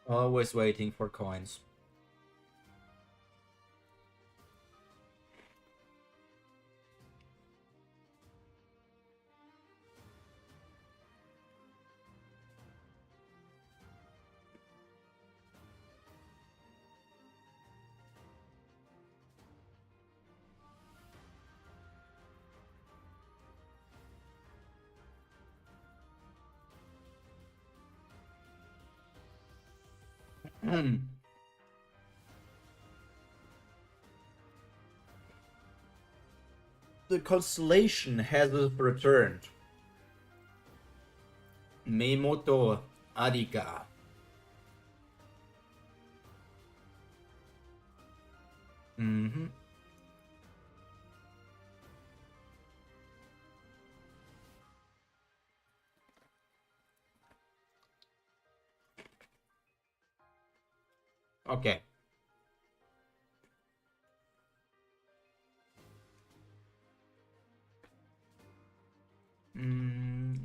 Always waiting for coins. The constellation has returned. Meimoto Arika. Mm-hmm. Okay.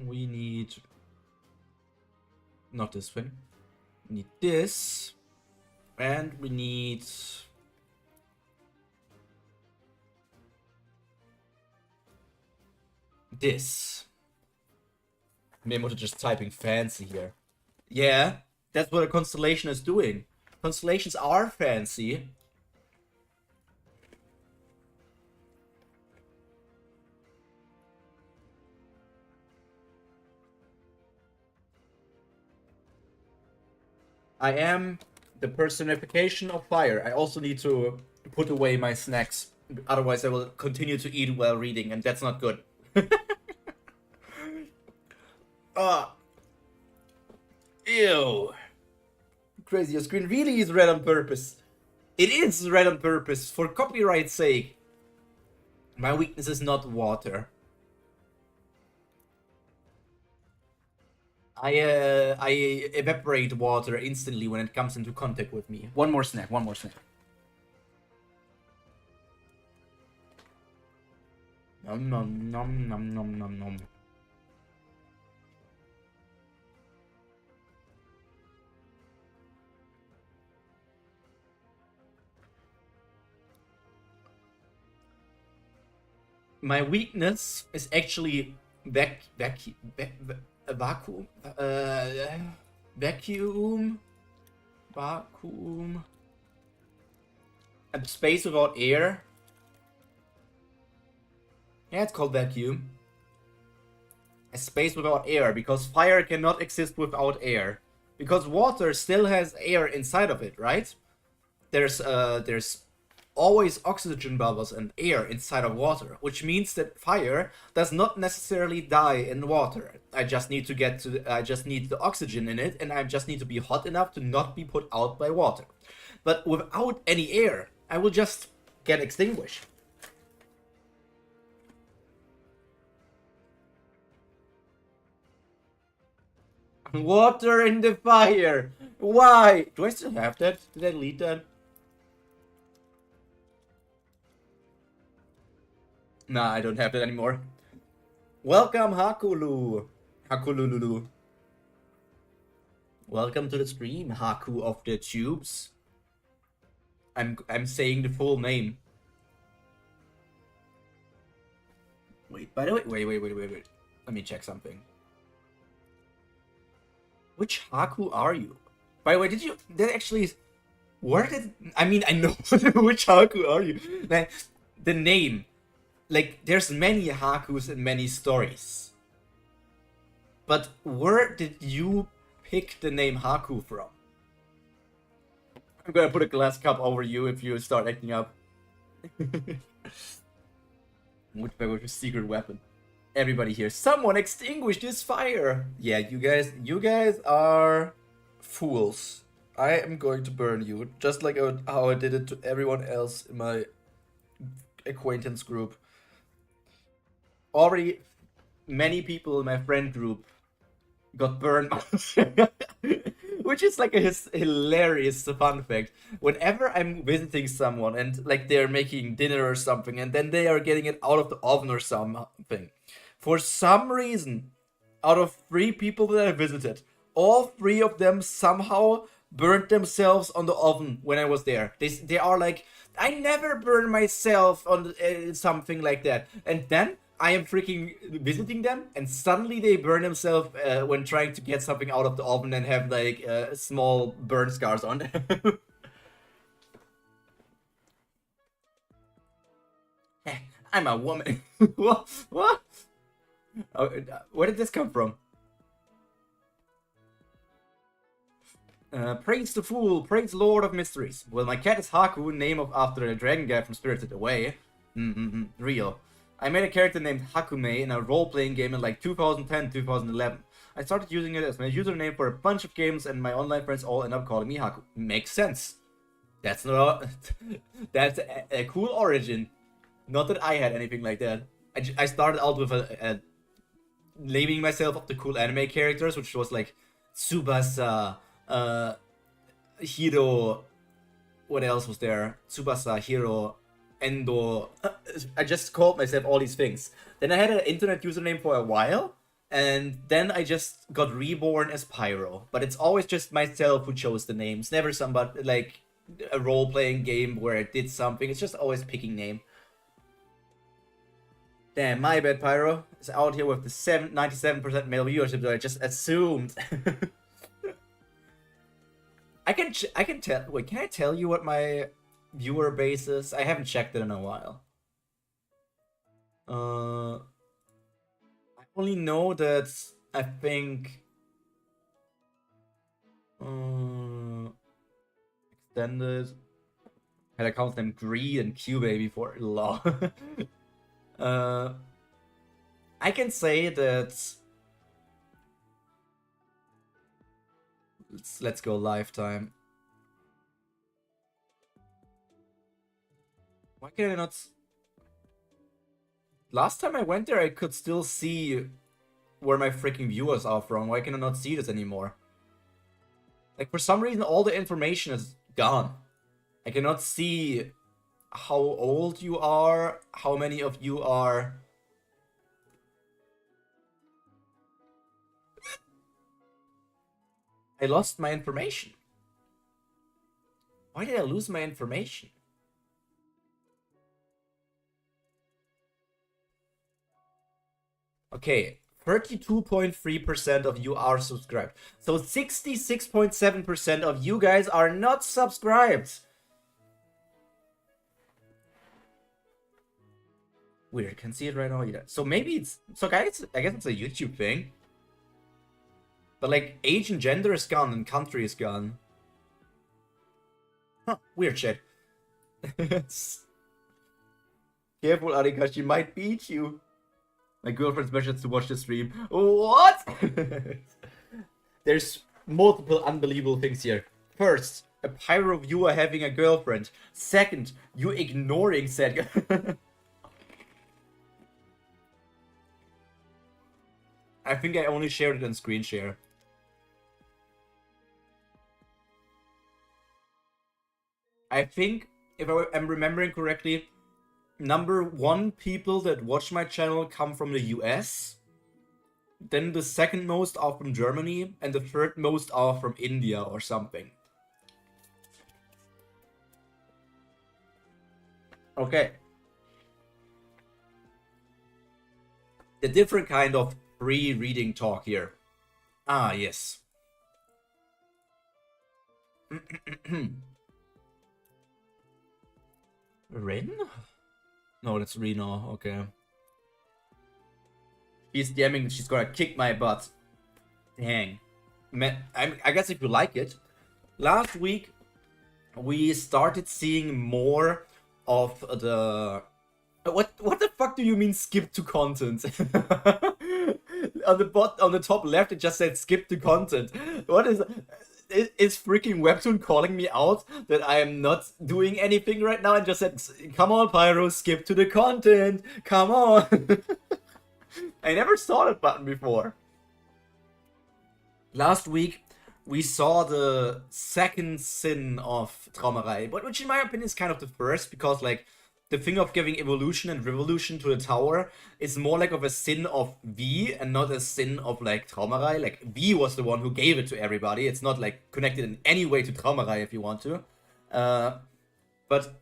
We need not this thing. We need this, and we need this. Maybe I'm just typing fancy here. Yeah, that's what a constellation is doing. Constellations are fancy. I am the personification of fire. I also need to put away my snacks. Otherwise, I will continue to eat while reading, and that's not good. Ew. Crazy, your screen really is red on purpose. It is red on purpose, for copyright's sake. My weakness is not water. I evaporate water instantly when it comes into contact with me. One more snack, one more snack. Nom nom nom nom nom nom nom. My weakness is actually vacuum, vacuum, and space without air. Yeah, it's called vacuum. A space without air, because fire cannot exist without air. Because water still has air inside of it, right? There's always oxygen bubbles and air inside of water, which means that fire does not necessarily die in water. I just need the oxygen in it, and I just need to be hot enough to not be put out by water. But without any air, I will just get extinguished. Water in the fire! Why? Do I still have that? Did I delete that? Nah, I don't have that anymore. Welcome, Hakulu. Hakulululu. Welcome to the stream, Haku of the Tubes. I'm saying the full name. Wait, by the way, wait. Let me check something. Which Haku are you? By the way, I mean, I know which Haku are you. Like, the name. Like, there's many Hakus in many stories. But where did you pick the name Haku from? I'm gonna put a glass cup over you if you start acting up. With a secret weapon. Everybody here, someone extinguish this fire! Yeah, you guys are fools. I am going to burn you, just like how I did it to everyone else in my acquaintance group. Already, many people in my friend group got burned. Which is like a hilarious fun fact. Whenever I'm visiting someone and like they're making dinner or something, and then they are getting it out of the oven or something, for some reason, out of 3 people that I visited, all 3 of them somehow burned themselves on the oven when I was there. They are like, I never burn myself on something like that. And then I am freaking visiting them, and suddenly they burn themselves when trying to get something out of the oven and have like small burn scars on them. I'm a woman. What? What? Oh, where did this come from? Praise the fool, praise Lord of Mysteries. Well, my cat is Haku, name of after a dragon guy from Spirited Away. Real. I made a character named Hakume in a role-playing game in like 2010, 2011. I started using it as my username for a bunch of games, and my online friends all end up calling me Haku. Makes sense. That's not... that's a cool origin. Not that I had anything like that. I started out with a naming myself up the cool anime characters, which was like Tsubasa, Hiro, what else was there? Tsubasa, Hiro, Endo. I just called myself all these things. Then I had an internet username for a while, and then I just got reborn as Pyro. But it's always just myself who chose the names, never somebody like a role-playing game where I did something. It's just always picking name. Damn, my bad, Pyro. It's out here with the 97% male viewership that I just assumed. I can tell. Wait, can I tell you what my viewer base is? I haven't checked it in a while. I only know that I think extended had accounts named Greed and Cubase before law. I can say that. Let's go lifetime. Why can I not? Last time I went there, I could still see where my freaking viewers are from. Why can I not see this anymore? Like, for some reason, all the information is gone. I cannot see how old you are, how many of you are... I lost my information. Why did I lose my information? Okay, 32.3% of you are subscribed. So 66.7% of you guys are not subscribed. Weird, can see it right now either. So maybe it's... So guys, I guess it's a YouTube thing. But like, age and gender is gone and country is gone. Huh, weird shit. Careful, Arika, she might beat you. My girlfriend's message to watch the stream. What? There's multiple unbelievable things here. First, a Pyro viewer having a girlfriend. Second, you ignoring said... I think I only shared it on screen share. I think, if I'm remembering correctly, #1 people that watch my channel come from the US. Then the second most are from Germany, and the third most are from India or something. Okay. A different kind of pre-reading talk here. Ah, yes. Rin? No, that's Reno. Okay. She's DMing, she's gonna kick my butt. Dang. Man, I guess if you like it. Last week, we started seeing more of the... What the fuck do you mean skip to content? On the top left, it just said skip to content. What is... Is freaking Webtoon calling me out that I am not doing anything right now and just said, come on, Pyro, skip to the content. Come on. I never saw that button before. Last week, we saw the second sin of Traumerei, but which in my opinion is kind of the first, because like the thing of giving evolution and revolution to the tower is more like of a sin of V and not a sin of like Traumerei. Like V was the one who gave it to everybody. It's not like connected in any way to Traumerei if you want to. But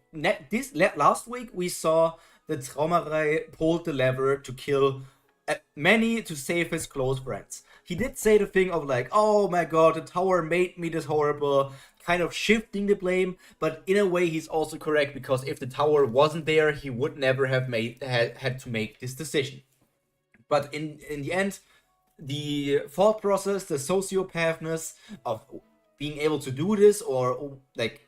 last week we saw that Traumerei pulled the lever to kill many to save his close friends. He did say the thing of like, oh my god, the tower made me this horrible, kind of shifting the blame, but in a way he's also correct, because if the tower wasn't there, he would never have had to make this decision. But in the end, the thought process, the sociopathness of being able to do this, or like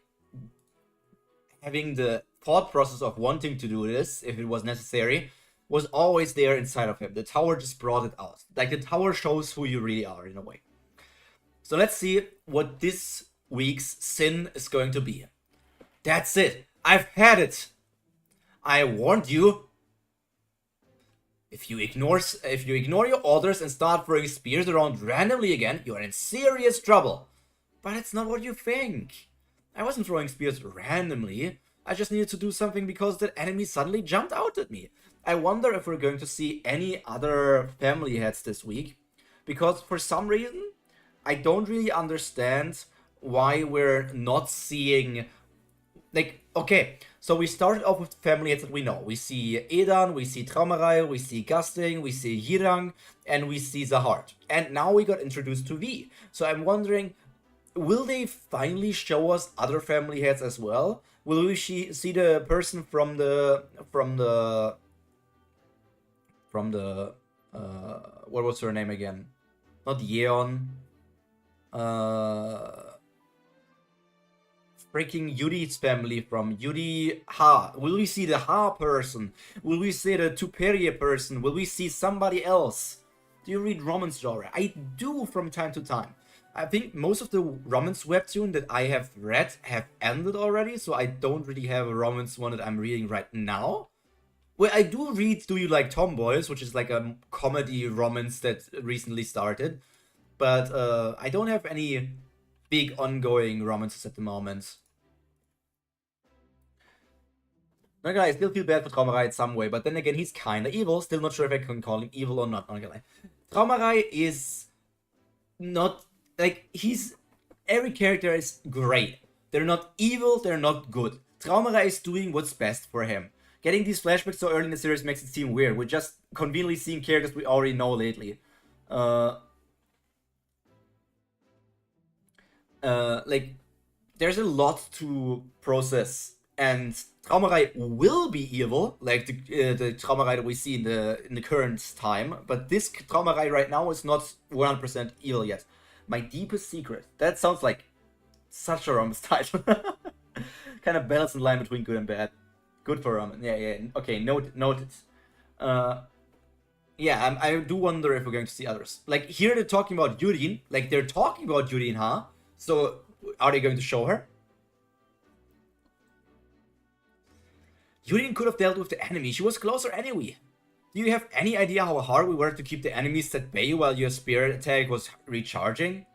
having the thought process of wanting to do this if it was necessary, was always there inside of him. The tower just brought it out. Like, the tower shows who you really are in a way. So let's see what this week's sin is going to be. That's it. I've had it. I warned you. If you ignore your orders and start throwing spears around randomly again, you're in serious trouble. But it's not what you think. I wasn't throwing spears randomly. I just needed to do something because the enemy suddenly jumped out at me. I wonder if we're going to see any other family heads this week, because for some reason I don't really understand why we're not seeing, like, okay, so we started off with family heads that we know. We see Edan, we see Traumerei, we see Gasting, we see Yirang, and we see Zahart. And now we got introduced to V. So I'm wondering, will they finally show us other family heads as well? Will we see the person from the what was her name again? Not Yeon. Freaking Yuri's family from Yuri Ha. Will we see the Ha person? Will we see the Tuperia person? Will we see somebody else? Do you read romance genre? I do from time to time. I think most of the romance webtoon that I have read have ended already, so I don't really have a romance one that I'm reading right now. Well, I do read Do You Like Tomboys, which is like a comedy romance that recently started, but I don't have any big ongoing romances at the moment. Not gonna lie, I still feel bad for Traumerei in some way, but then again, he's kinda evil. Still not sure if I can call him evil or not gonna lie. Traumerei is not, like, every character is great. They're not evil, they're not good. Traumerei is doing what's best for him. Getting these flashbacks so early in the series makes it seem weird. We're just conveniently seeing characters we already know lately. Like, there's a lot to process, and Traumerei will be evil, like the Traumerei that we see in the current time, but this Traumerei right now is not 100% evil yet. My deepest secret. That sounds like such a romance title. Kind of balance in line between good and bad. Good for ramen. Yeah. Okay, noted. Yeah, I do wonder if we're going to see others. Like, here they're talking about Yurin. Like, they're talking about Yurin, huh? So, are they going to show her? Yurin could have dealt with the enemy. She was closer anyway. Do you have any idea how hard we were to keep the enemies at bay while your spirit attack was recharging?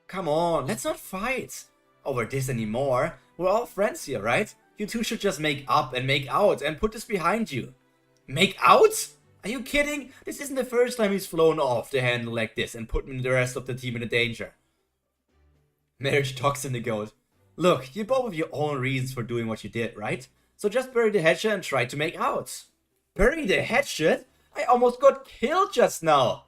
Come on, let's not fight over this anymore. We're all friends here, right? You two should just make up and make out and put this behind you. Make out? Are you kidding? This isn't the first time he's flown off the handle like this and put the rest of the team in danger. Marriage talks in the goat. Look, you both have your own reasons for doing what you did, right? So just bury the hatchet and try to make out. Bury the hatchet? I almost got killed just now.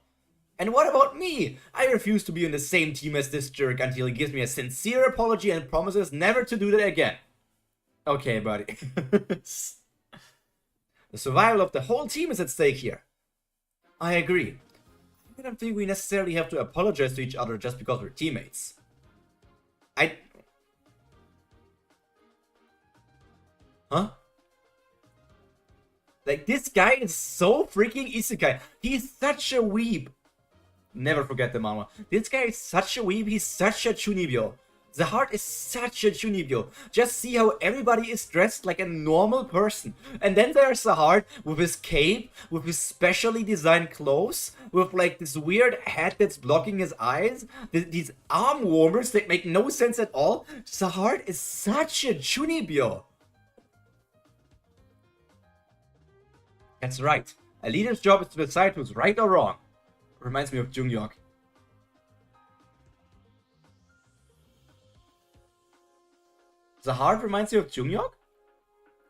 And what about me? I refuse to be on the same team as this jerk until he gives me a sincere apology and promises never to do that again. Okay, buddy. The survival of the whole team is at stake here. I agree. I don't think we necessarily have to apologize to each other just because we're teammates. Huh? Like, this guy is so freaking isekai. He's such a weeb. Never forget the mama. This guy is such a weeb. He's such a chunibyo. Zahart is such a chunibyo. Just see how everybody is dressed like a normal person. And then there's Zahart with his cape, with his specially designed clothes, with like this weird hat that's blocking his eyes, these arm warmers that make no sense at all. Zahart is such a chunibyo. That's right. A leader's job is to decide who's right or wrong. Reminds me of Junghyuk. The heart reminds you of Junghyuk?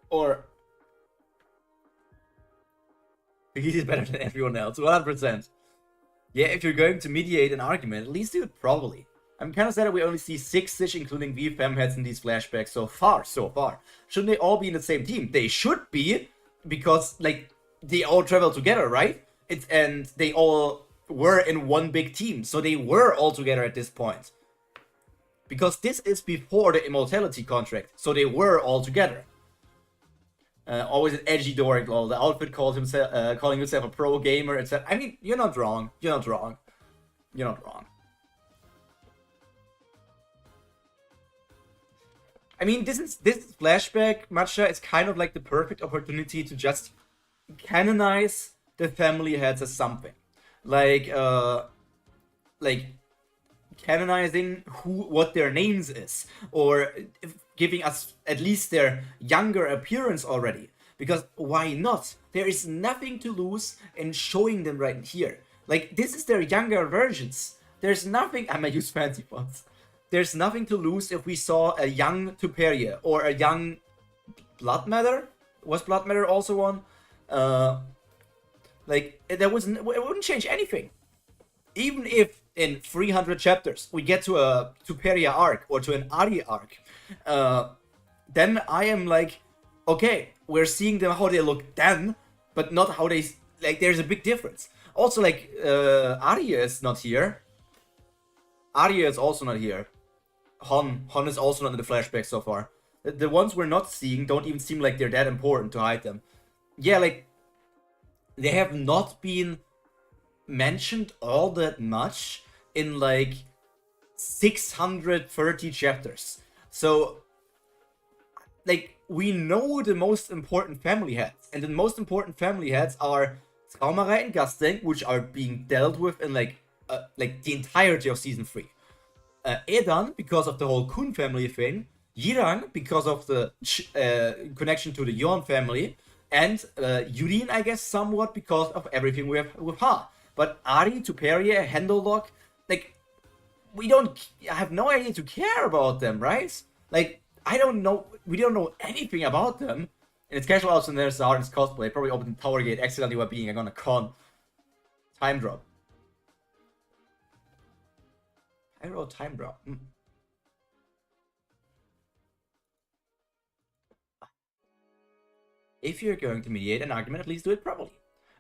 Or... He's better than everyone else, 100%. Yeah, if you're going to mediate an argument, at least do it properly. I'm kind of sad that we only see 6-ish, including V femheads in these flashbacks so far. Shouldn't they all be in the same team? They should be, because, like, they all travel together, right? And they all were in one big team, so they were all together at this point. Because this is before the immortality contract, so they were all together. Always an edgy dork, lol. The outfit calling himself a pro gamer, etc. I mean, you're not wrong. You're not wrong. You're not wrong. I mean, this flashback, Matcha, is kind of like the perfect opportunity to just canonize the family heads as something. Like canonizing what their names is, or giving us at least their younger appearance already. Because why not? There is nothing to lose in showing them right here. Like, this is their younger versions. There's nothing... I might use fancy fonts. There's nothing to lose if we saw a young Tuperia or a young Blood Matter. Was Blood Matter also one? Like, it wouldn't change anything. Even if in 300 chapters we get to a Tuperia arc or to an Ari arc, then I am like, okay, we're seeing them how they look then, but not how they... Like, there's a big difference. Also, like, Arya is not here. Arya is also not here. Hon is also not in the flashback so far. The ones we're not seeing don't even seem like they're that important to hide them. Yeah, like, they have not been mentioned all that much in, like, 630 chapters. So, like, we know the most important family heads. And the most important family heads are Traumerei and Gusting, which are being dealt with in, like the entirety of Season 3. Edan, because of the whole Kun family thing. Yirang, because of the connection to the Yon family. And Yurin, I guess, somewhat because of everything we have with Ha. But Ari, Tuperia, Hendellock, like, I have no idea to care about them, right? Like, I don't know, we don't know anything about them. And it's casual also in their Zard's cosplay, probably opened the Tower Gate accidentally while being on a con. Time drop. Pyro time drop. If you're going to mediate an argument, at least do it properly.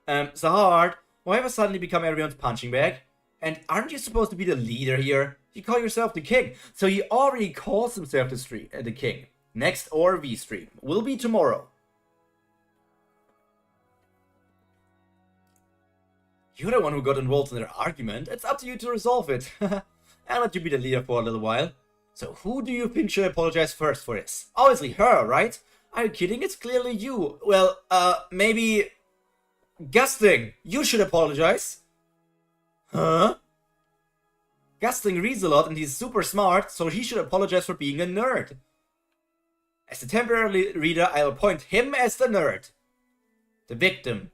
Zahard, why have I suddenly become everyone's punching bag? And aren't you supposed to be the leader here? You call yourself the king, so he already calls himself the king. Next ORV stream will be tomorrow. You're the one who got involved in their argument. It's up to you to resolve it. I'll let you be the leader for a little while. So who do you think should apologize first for this? Obviously her, right? Are you kidding? It's clearly you. Well, maybe... Gusting, you should apologize. Huh? Gusting reads a lot and he's super smart, so he should apologize for being a nerd. As the temporary reader, I'll appoint him as the nerd. The victim.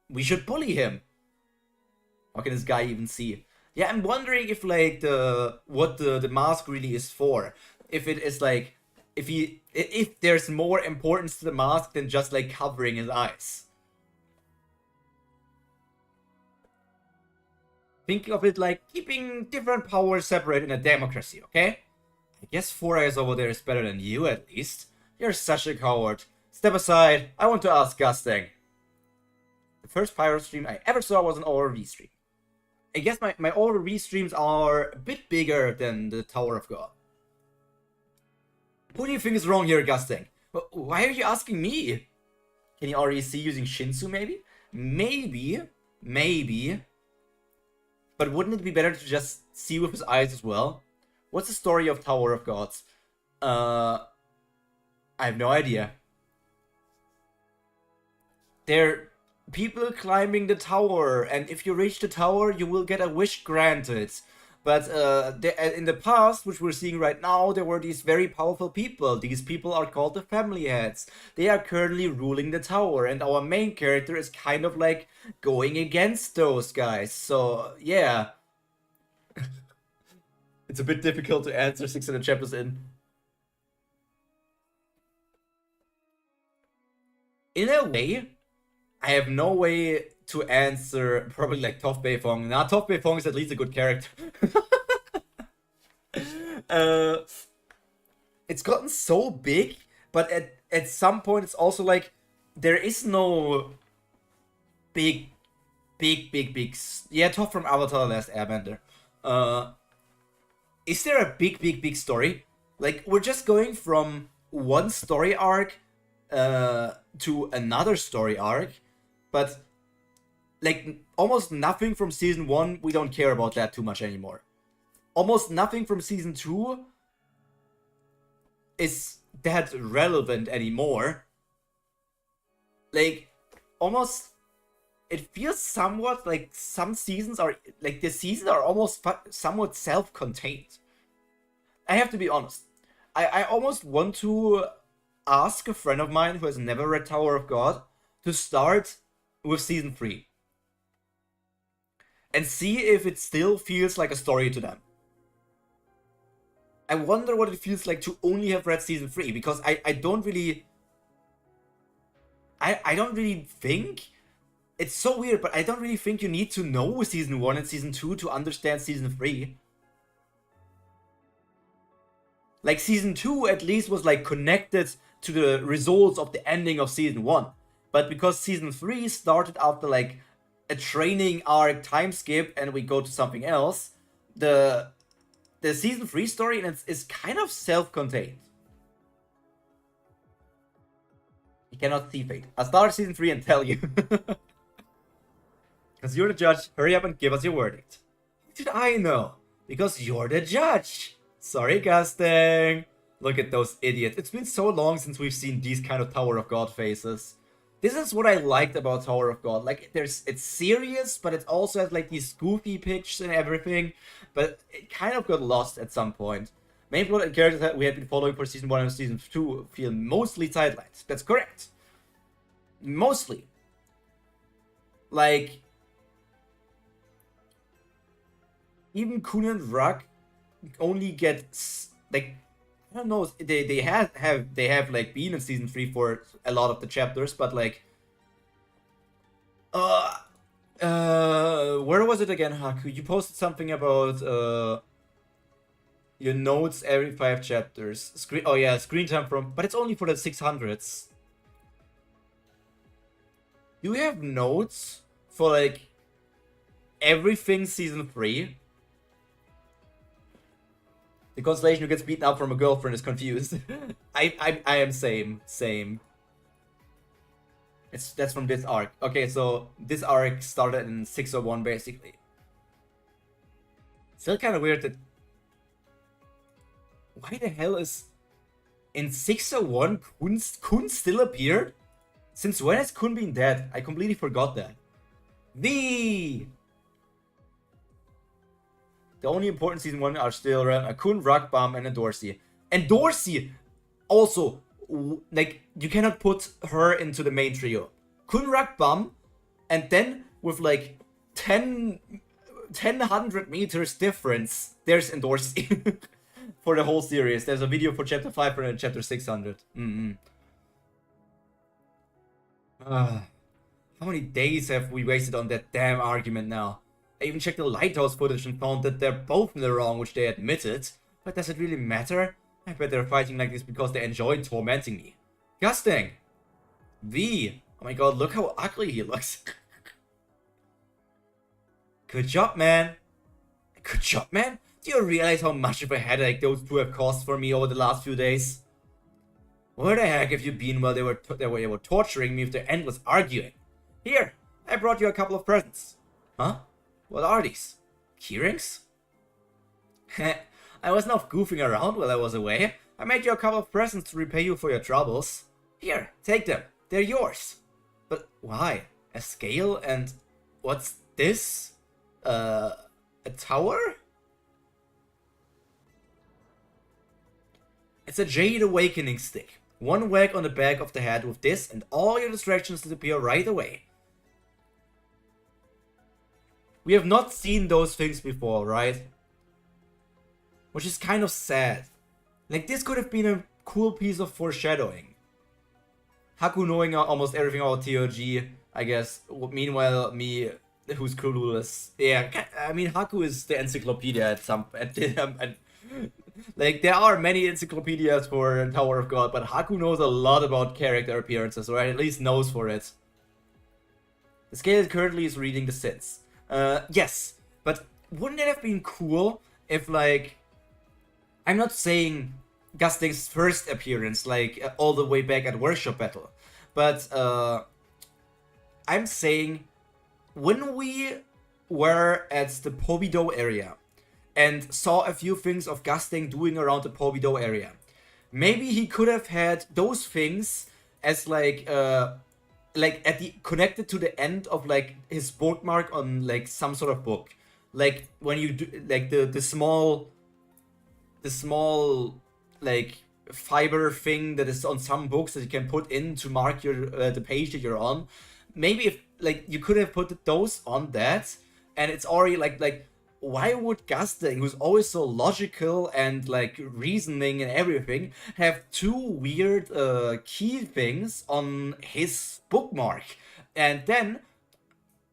We should bully him. How can this guy even see? Yeah, I'm wondering if, like, what the mask really is for. If it is, like, if there's more importance to the mask than just, like, covering his eyes. Think of it like keeping different powers separate in a democracy, okay? I guess 4 Eyes over there is better than you, at least. You're such a coward. Step aside, I want to ask Gusting. The first Pyro stream I ever saw was an ORV stream. I guess my ORV streams are a bit bigger than the Tower of God. Who do you think is wrong here, Gusting? Why are you asking me? Can you already see using Shinsu, maybe? Maybe. But wouldn't it be better to just see with his eyes as well? What's the story of Tower of Gods? I have no idea. They're people climbing the tower, and if you reach the tower, you will get a wish granted. But in the past, which we're seeing right now, there were these very powerful people. These people are called the family heads. They are currently ruling the tower, and our main character is kind of like going against those guys. So, yeah. It's a bit difficult to answer 600 chapters in. In a way, I have no way to answer probably like Toph Beifong. Nah, Toph Beifong is at least a good character. It's gotten so big, but at some point it's also like there is no big. Yeah, Toph from Avatar: The Last Airbender. Is there a big story? Like, we're just going from one story arc to another story arc, but like almost nothing from season 1, we don't care about that too much anymore. Almost nothing from season 2 is that relevant anymore. Like, almost, it feels somewhat like some seasons are, like the seasons are almost somewhat self-contained. I have to be honest. I almost want to ask a friend of mine who has never read Tower of God to start with season 3. And see if it still feels like a story to them. I wonder what it feels like to only have read season 3, because I don't really... I don't really think... It's so weird, but I don't really think you need to know season 1 and season 2 to understand season 3. Like, season 2 at least was like connected to the results of the ending of season 1. But because season 3 started after like a training arc time skip and we go to something else, the season 3 story is kind of self-contained. You cannot see fate. I'll start season 3 and tell you. Because you're the judge, hurry up and give us your verdict. How did I know? Because you're the judge. Sorry, Gusting. Look at those idiots. It's been so long since we've seen these kind of Tower of God faces. This is what I liked about Tower of God. Like, it's serious, but it also has like these goofy pitches and everything. But it kind of got lost at some point. Main plot and characters that we had been following for season 1 and season 2 feel mostly sidelined. That's correct. Mostly. Like, even Kun and Rug only get like, I don't know, they have like been in season 3 for a lot of the chapters, but like where was it again, Haku? You posted something about your notes every 5 chapters. Oh yeah, screen time from, but it's only for the 600s. Do you have notes for like everything season 3? The constellation who gets beaten up from a girlfriend is confused. I am same. That's from this arc. Okay, so this arc started in 601 basically. Still kind of weird that... Why the hell is... In 601 Kun still appeared? Since when has Kun been dead? I completely forgot that. The only important season 1 are still around a Kun, Rockbomb, and a Dorsey. And Dorsey, also, like, you cannot put her into the main trio. Kun, Rockbomb, and then with like 1,000 meters difference, there's Dorsey. For the whole series. There's a video for chapter 500 and chapter 600. How many days have we wasted on that damn argument now? I even checked the lighthouse footage and found that they're both in the wrong, which they admitted. But does it really matter? I bet they're fighting like this because they enjoy tormenting me. Gusting! V! Oh my god, look how ugly he looks. Good job, man. Good job, man. Do you realize how much of a headache those two have caused for me over the last few days? Where the heck have you been while they were torturing me with their endless arguing? Here, I brought you a couple of presents. Huh? What are these? Keyrings? I was not goofing around while I was away. I made you a couple of presents to repay you for your troubles. Here, take them. They're yours. But why? A scale and... what's this? A tower? It's a Jade Awakening stick. One whack on the back of the head with this, and all your distractions disappear right away. We have not seen those things before, right? Which is kind of sad. Like, this could have been a cool piece of foreshadowing. Haku knowing almost everything about TOG, I guess. Meanwhile, me, who's clueless. Yeah, I mean, Haku is the encyclopedia like, there are many encyclopedias for Tower of God, but Haku knows a lot about character appearances, or at least knows for it. The scale currently is reading the sins. Yes, but wouldn't it have been cool if, like, I'm not saying Gusting's first appearance, like, all the way back at Workshop Battle, but, I'm saying when we were at the Pobido area and saw a few things of Gusting doing around the Pobido area, maybe he could have had those things as, like at the connected to the end of, like, his bookmark on, like, some sort of book, like when you do, like, the small like fiber thing that is on some books that you can put in to mark your the page that you're on. Maybe if, like, you could have put those on that, and it's already like why would Gusting, who's always so logical and, like, reasoning and everything, have two weird key things on his bookmark? And then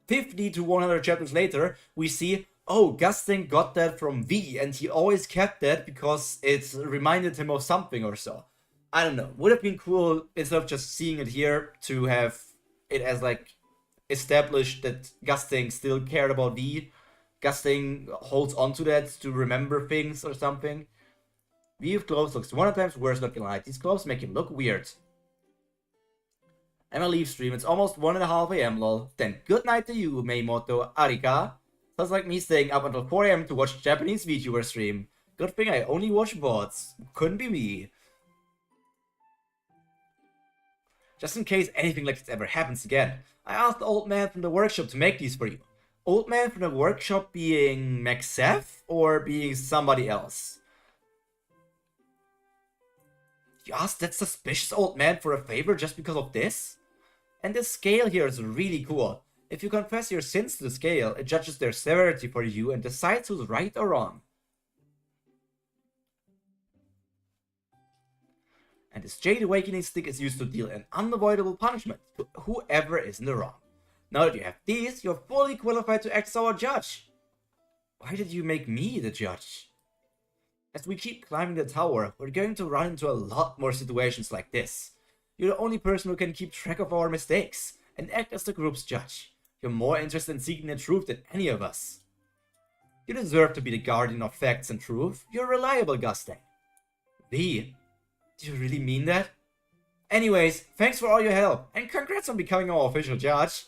50 to 100 chapters later, we see, oh, Gusting got that from V, and he always kept that because it reminded him of something or so. I don't know. Would have been cool, instead of just seeing it here, to have it as, like, established that Gusting still cared about V. Gusting holds on to that to remember things or something. V with clothes looks 100 times worse looking like. These clothes make him look weird. I'ma leave stream. It's almost 1:30 AM, lol. Then good night to you, Meimoto Arika. Sounds like me staying up until 4 AM to watch Japanese VTuber stream. Good thing I only watch bots. Couldn't be me. Just in case anything like this ever happens again, I asked the old man from the workshop to make these for you. Old man from the workshop being Maxef or being somebody else? You asked that suspicious old man for a favor just because of this? And this scale here is really cool. If you confess your sins to the scale, it judges their severity for you and decides who's right or wrong. And this Jade Awakening stick is used to deal an unavoidable punishment to whoever is in the wrong. Now that you have these, you're fully qualified to act as our judge. Why did you make me the judge? As we keep climbing the tower, we're going to run into a lot more situations like this. You're the only person who can keep track of our mistakes and act as the group's judge. You're more interested in seeking the truth than any of us. You deserve to be the guardian of facts and truth. You're reliable, Gusting. V, do you really mean that? Anyways, thanks for all your help, and congrats on becoming our official judge.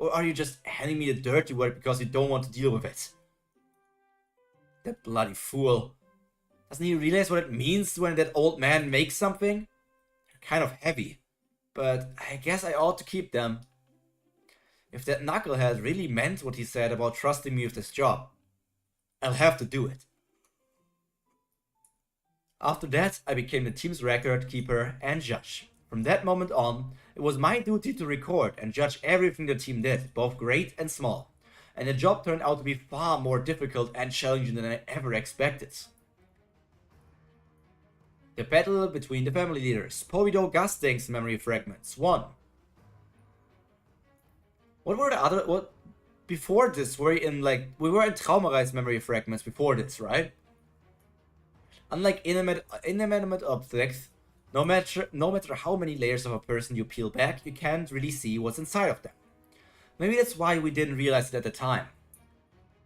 Or are you just handing me the dirty work because you don't want to deal with it? That bloody fool. Doesn't he realize what it means when that old man makes something? They're kind of heavy, but I guess I ought to keep them. If that knucklehead really meant what he said about trusting me with this job, I'll have to do it. After that, I became the team's record keeper and judge. From that moment on, it was my duty to record and judge everything the team did, both great and small. And the job turned out to be far more difficult and challenging than I ever expected. The battle between the family leaders. Pobido Gusting's memory fragments. 1. What were the other... What... Before this, we were in Traumarei's memory fragments before this, right? Unlike inanimate objects, no matter how many layers of a person you peel back, you can't really see what's inside of them. Maybe that's why we didn't realize it at the time.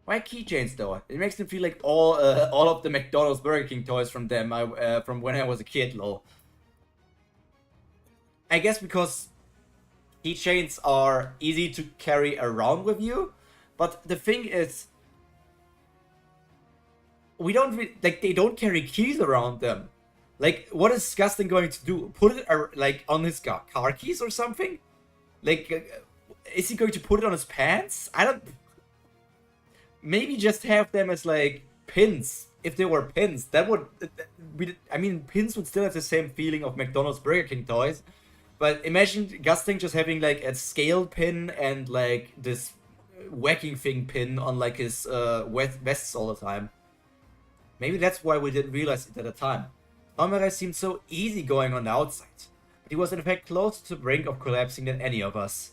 Why keychains though? It makes me feel like all of the McDonald's Burger King toys from them from when I was a kid, lol. I guess because keychains are easy to carry around with you, but the thing is, we don't they don't carry keys around them. Like, what is Gusting going to do? Put it like on his car keys or something? Like, is he going to put it on his pants? I don't. Maybe just have them as like pins if they were pins, that would, I mean, pins would still have the same feeling of McDonald's Burger King toys. But imagine Gusting just having like a scaled pin and like this whacking thing pin on like his vests all the time. Maybe that's why we didn't realize it at the time. Samurai seemed so easygoing on the outside, but he was in fact closer to the brink of collapsing than any of us.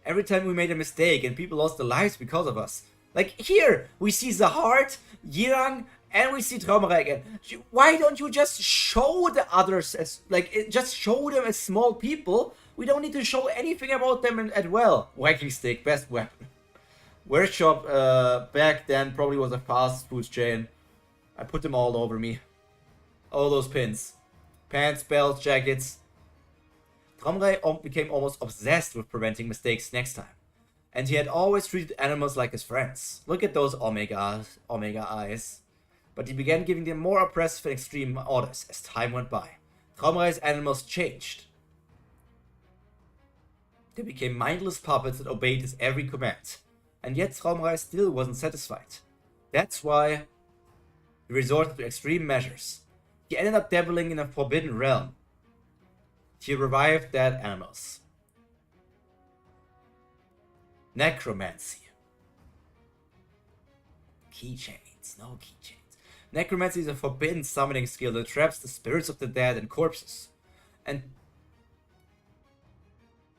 Every time we made a mistake and people lost their lives because of us. Like here, we see Zahart, Yirang, and we see Traumerei again. Why don't you just show the others as, like, just show them as small people? We don't need to show anything about them as well. Whacking stick, best weapon. Workshop back then probably was a fast food chain. I put them all over me. All those pins. Pants, belts, jackets. Traumerei became almost obsessed with preventing mistakes next time. And he had always treated animals like his friends. Look at those Omega eyes. But he began giving them more oppressive and extreme orders as time went by. Traumerei's animals changed. They became mindless puppets that obeyed his every command. And yet Traumerei still wasn't satisfied. That's why he resorted to extreme measures. He ended up dabbling in a forbidden realm. He revived dead animals. Necromancy. Keychains. No keychains. Necromancy is a forbidden summoning skill that traps the spirits of the dead and corpses. And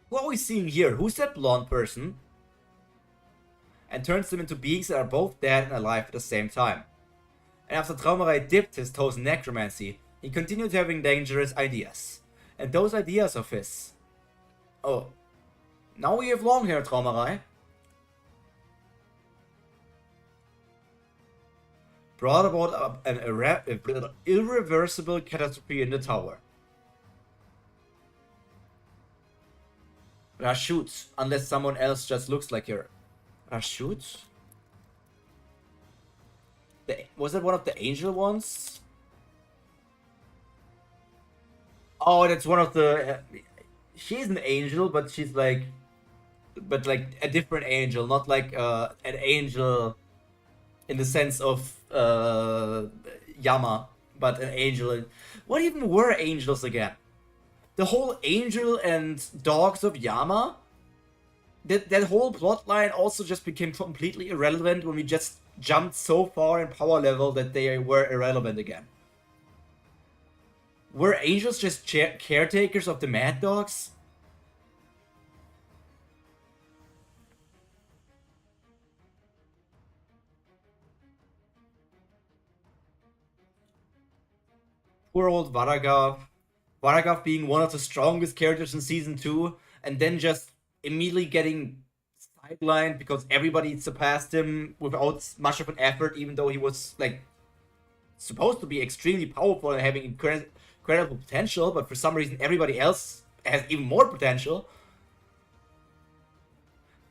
what are we seeing here? Who's that blonde person? And turns them into beings that are both dead and alive at the same time. And after Traumerei dipped his toes in necromancy, he continued having dangerous ideas. And those ideas of his... Oh. Now we have long hair, Traumerei. Brought about an irreversible catastrophe in the tower. Rashut, unless someone else just looks like her. Rashut? Was that one of the angel ones? Oh, that's one of the... she's an angel, but she's like... But like a different angel, not like an angel in the sense of Yama, but an angel. What even were angels again? The whole angel and dogs of Yama? That whole plotline also just became completely irrelevant when we just jumped so far in power level that they were irrelevant again. Were angels just caretakers of the Mad Dogs? Poor old Varagav. Varagav being one of the strongest characters in Season 2, and then just immediately getting sidelined because everybody surpassed him without much of an effort, even though he was, like, supposed to be extremely powerful and having incredible potential, but for some reason everybody else has even more potential.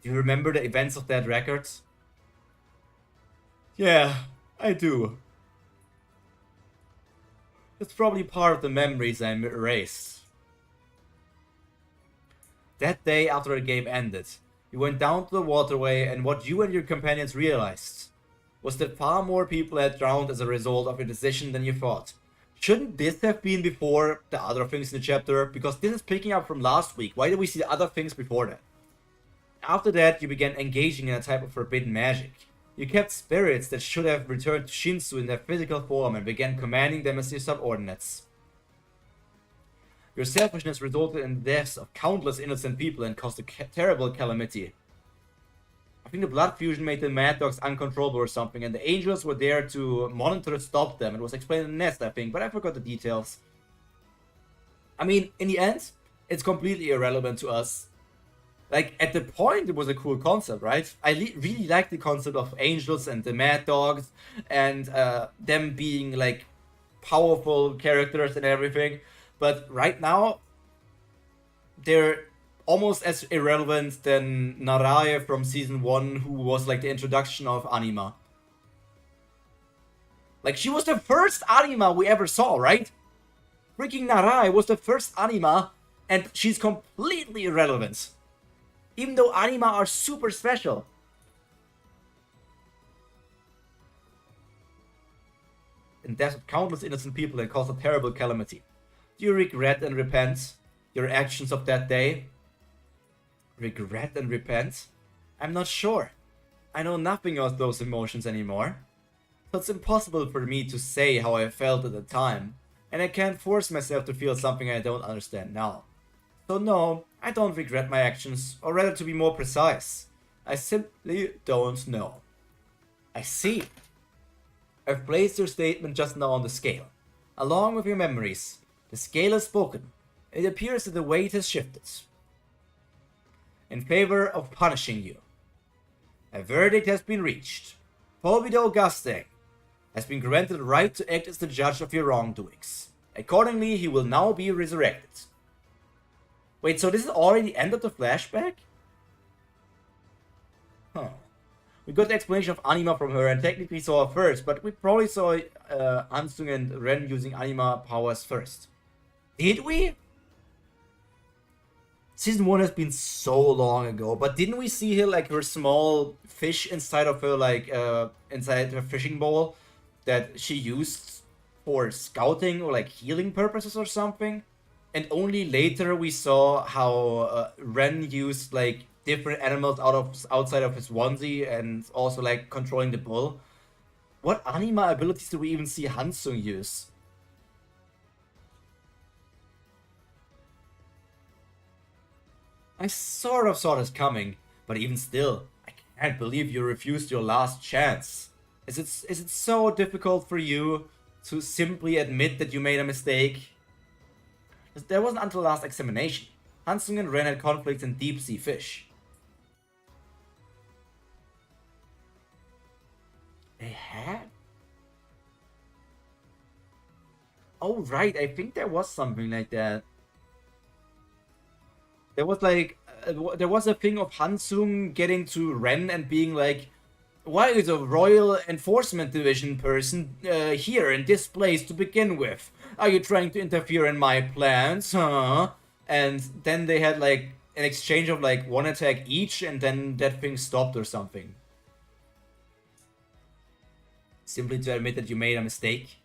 Do you remember the events of that record? Yeah, I do. It's probably part of the memories I erased. That day after the game ended, you went down to the waterway, and what you and your companions realized was that far more people had drowned as a result of your decision than you thought. Shouldn't this have been before the other things in the chapter? Because this is picking up from last week. Why did we see the other things before that? After that, you began engaging in a type of forbidden magic. You kept spirits that should have returned to Shinsu in their physical form and began commanding them as your subordinates. Your selfishness resulted in the deaths of countless innocent people and caused a terrible calamity. I think the blood fusion made the Mad Dogs uncontrollable or something, and the angels were there to monitor and stop them. It was explained in the nest, I think, but I forgot the details. I mean, in the end, it's completely irrelevant to us. Like, at the point, it was a cool concept, right? I really like the concept of angels and the Mad Dogs, and them being, like, powerful characters and everything. But right now, they're almost as irrelevant than Narae from Season 1, who was, like, the introduction of Anima. Like, she was the first Anima we ever saw, right? Freaking Narae was the first Anima, and she's completely irrelevant. Even though anima are super special. and death of countless innocent people and caused a terrible calamity. Do you regret and repent your actions of that day? Regret and repent? I'm not sure. I know nothing of those emotions anymore. So it's impossible for me to say how I felt at the time, and I can't force myself to feel something I don't understand now. So no, I don't regret my actions, or rather to be more precise, I simply don't know. I see. I've placed your statement just now on the scale. Along with your memories, the scale has spoken. It appears that the weight has shifted in favor of punishing you. A verdict has been reached. Polvido Auguste has been granted the right to act as the judge of your wrongdoings. Accordingly, he will now be resurrected. Wait, so this is already the end of the flashback? Huh. We got the explanation of Anima from her and technically saw her first, but we probably saw Hansung and Ren using Anima powers first. Did we? Season 1 has been so long ago, but didn't we see her, like, her small fish inside of her, like, inside her fishing bowl that she used for scouting or, like, healing purposes or something? And only later we saw how Ren used, like, different animals outside of his onesie and also, like, controlling the bull. What anima abilities do we even see Hansung use? I sort of saw this coming, but even still, I can't believe you refused your last chance. Is it so difficult for you to simply admit that you made a mistake? There wasn't until the last examination. Hansung and Ren had conflicts in deep sea fish. They had? Oh right, I think there was something like that. There was like, there was a thing of Hansung getting to Ren and being like, why is a Royal Enforcement Division person here in this place to begin with? Are you trying to interfere in my plans, huh? And then they had like an exchange of like one attack each, and then that thing stopped or something. Simply to admit that you made a mistake?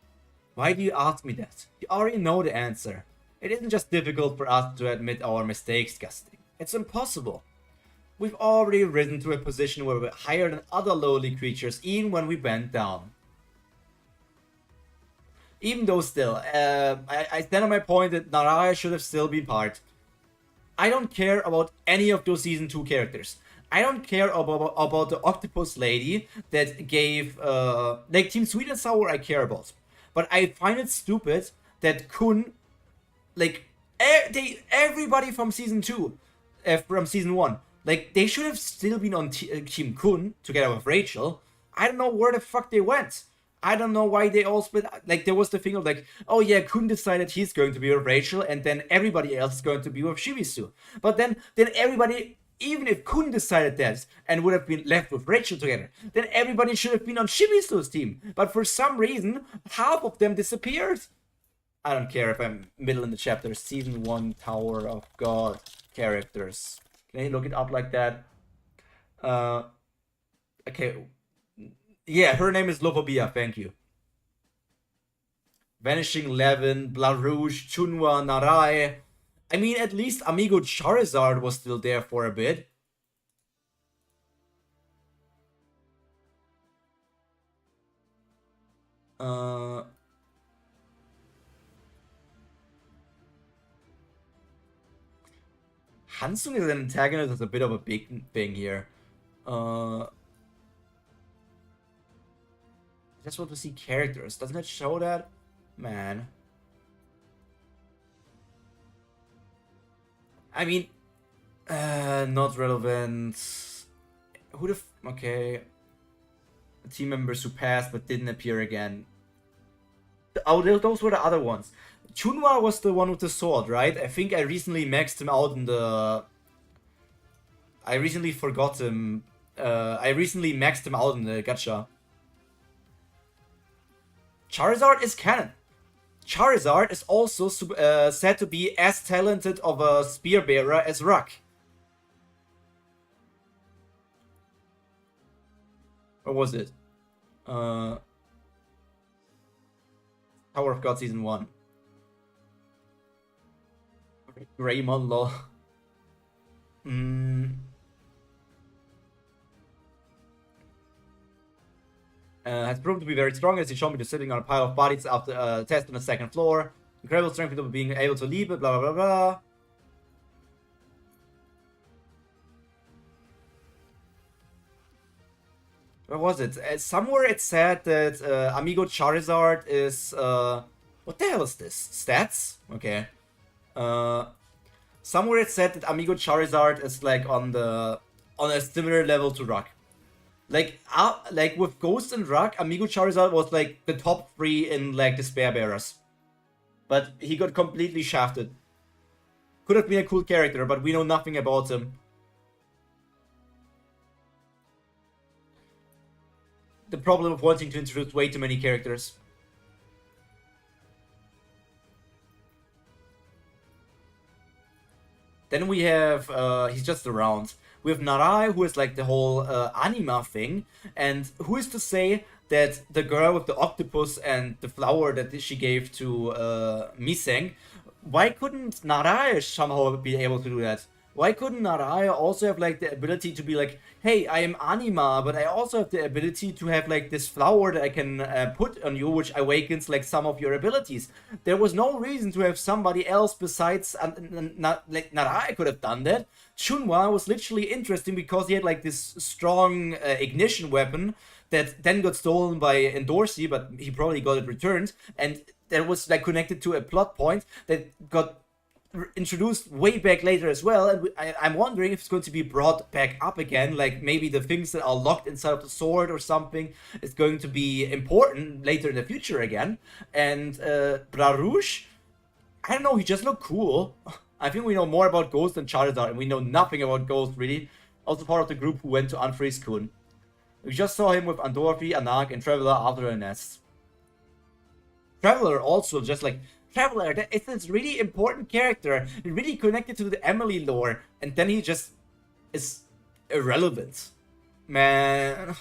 Why do you ask me that? You already know the answer. It isn't just difficult for us to admit our mistakes, Gusty. It's impossible. We've already risen to a position where we're higher than other lowly creatures, even when we bend down. Even though still, I stand on my point that Naraya should have still been part. I don't care about any of those Season 2 characters. I don't care about the octopus lady that gave, like Team Sweet and Sour I care about. But I find it stupid that Kun, like, everybody from Season 2, from Season 1, like, they should have still been on Team Kun together with Rachel. I don't know where the fuck they went. I don't know why they all split. Like, there was the thing of like, oh yeah, Kun decided he's going to be with Rachel, and then everybody else is going to be with Shimizu. But then everybody, even if Kun decided that and would have been left with Rachel together, then everybody should have been on Shimizu's team. But for some reason, half of them disappeared. I don't care if I'm middle in the chapter. Season 1 Tower of God characters. Can you look it up like that? Okay. Yeah, her name is Lopobia, thank you. Vanishing Levin, Blarouche, Chunwa, Narai. I mean, at least Amigo Charizard was still there for a bit. Hansung as an antagonist is a bit of a big thing here. Just want to see characters. Doesn't it show that? Man. I mean, not relevant. Who the okay. Team members who passed but didn't appear again. Oh, those were the other ones. Chunwa was the one with the sword, right? I think I recently maxed him out in the... I recently forgot him. I recently maxed him out in the gacha. Charizard is canon. Charizard is also said to be as talented of a spear bearer as Rock. Or was it? Tower of God Season 1. Greymon, lol. Has proven to be very strong as he showed me to sitting on a pile of bodies after a test on the second floor. Incredible strength of being able to leap it, blah blah blah blah. Where was it? Somewhere it said that Amigo Charizard is what the hell is this? Stats? Okay. Somewhere it said that Amigo Charizard is like on a similar level to Rock. Like with Ghost and Rock, Amigo Charizard was like the top 3 in like the Spare Bearers. But he got completely shafted. Could have been a cool character, but we know nothing about him. The problem of wanting to introduce way too many characters. Then we have, he's just around. We have Narai, who is like the whole anima thing. And who is to say that the girl with the octopus and the flower that she gave to Miseng, why couldn't Narai somehow be able to do that? Why couldn't Narai also have like the ability to be like, hey, I am anima, but I also have the ability to have like this flower that I can put on you, which awakens like some of your abilities. There was no reason to have somebody else besides like Narai could have done that. Chunhua was literally interesting because he had like this strong ignition weapon that then got stolen by Endorsi, but he probably got it returned, and that was like connected to a plot point that got introduced way back later as well, and I'm wondering if it's going to be brought back up again, like maybe the things that are locked inside of the sword or something is going to be important later in the future again. And Brarouche, I don't know, he just looked cool. I think we know more about Ghost than Charizard, and we know nothing about Ghost really. Also part of the group who went to Unfreeze Kun. We just saw him with Andorfi, Anak, and Traveler after the nest. Traveler also just like Traveler, it's this really important character, really connected to the Emily lore, and then he just is irrelevant. Man,